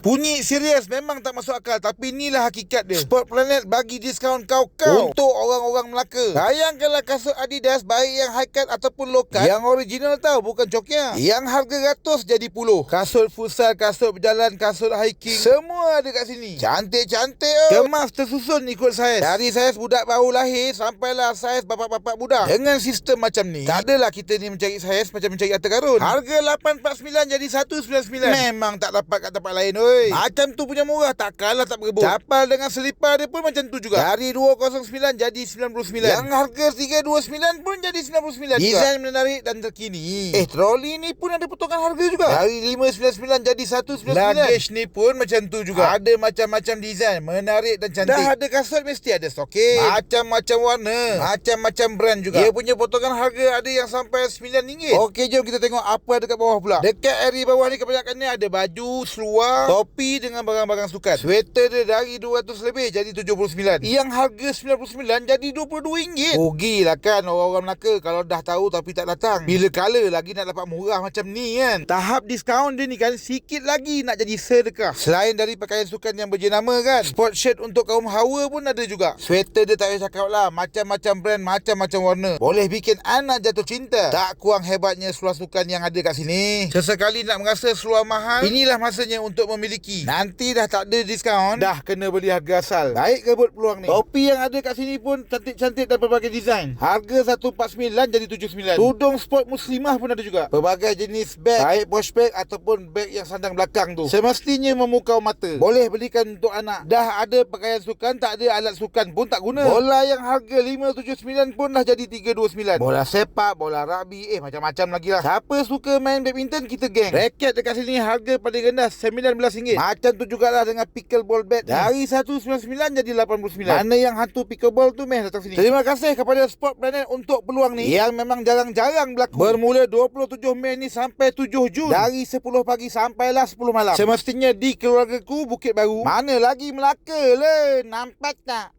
Bunyi serius memang tak masuk akal, tapi inilah hakikat dia. Sport Planet bagi diskaun kau untuk orang-orang Melaka. Bayangkanlah kasut Adidas, baik yang high cut ataupun low cut, yang original tau, bukan coknya, yang harga ratus jadi puluh. Kasut futsal, kasut berjalan, kasut hiking, semua ada kat sini. Cantik-cantik kemas tersusun ikut saiz. Dari saiz budak baru lahir sampailah saiz bapak-bapak budak. Dengan sistem macam ni, tak adalah kita ni mencari saiz macam mencari harta karun. Harga 849 jadi 199. Memang tak dapat kat tempat lain oi. Macam tu punya murah, takkanlah tak berebut. Capal dengan selipar dia pun macam tu juga. Dari 209 jadi 99. Yang harga 329 pun jadi 99 juga. Desain menarik dan terkini. Troli ni pun ada potongan harga juga. Dari 599 jadi 199. Luggage ni pun macam tu juga. Ada macam-macam desain, menarik dan cantik. Dah ada kasut mesti ada stocking. Macam-macam warna, macam-macam brand juga. Dia punya potongan harga ada yang sampai RM9. Okey, jom kita tengok apa ada kat bawah pula. Dekat area bawah ni kebanyakannya ada baju, seluar, topi dengan barang-barang sukan. Sweater dia dari 200 lebih jadi 79. Yang harga 99 jadi RM22. Rugilah kan orang-orang Melaka kalau dah tahu tapi tak datang. Bila kala lagi nak dapat murah macam ni kan. Tahap diskaun dia ni kan sikit lagi nak jadi sedekah. Selain dari pakaian sukan yang berjenama kan, sport shirt untuk kaum hawa pun ada juga. Sweater dia tak payah cakap lah, macam-macam brand, macam-macam warna. Boleh bikin anak jatuh cinta. Tak kurang hebatnya seluar sukan yang ada kat sini. Sesekali nak merasa seluar mahal, inilah masanya untuk memiliki. Nanti dah tak ada diskaun, dah kena beli harga asal. Baik kebut peluang ni. Topi yang ada kat sini pun cantik-cantik dan berbagai desain. Harga 149 jadi 79. Tudung sport muslimah pun ada juga. Berbagai jenis beg, baik wash bag ataupun beg yang sandang belakang tu, semestinya memukau mata. Boleh belikan untuk anak. Dah ada pakaian sukan, tak ada alat sukan pun tak guna. Bola yang harga 579 pun dah jadi 329. Bola sepak, bola rugby, macam-macam lagi lah. Siapa suka main badminton, kita geng. Raket dekat sini harga paling rendah RM19. Macam tu jugalah dengan pickleball bat. Dari 199 jadi 89. Mana yang hantu pickleball tu meh datang sini. Terima kasih kepada Sport Planet untuk peluang ni yang memang jarang-jarang berlaku. Bermula 27 Mei ni sampai 7 Jun. Dari 10 pagi sampailah 10 malam. Semestinya di keluargaku Bukit Baru. Mana lagi Melaka le. Nampak tak?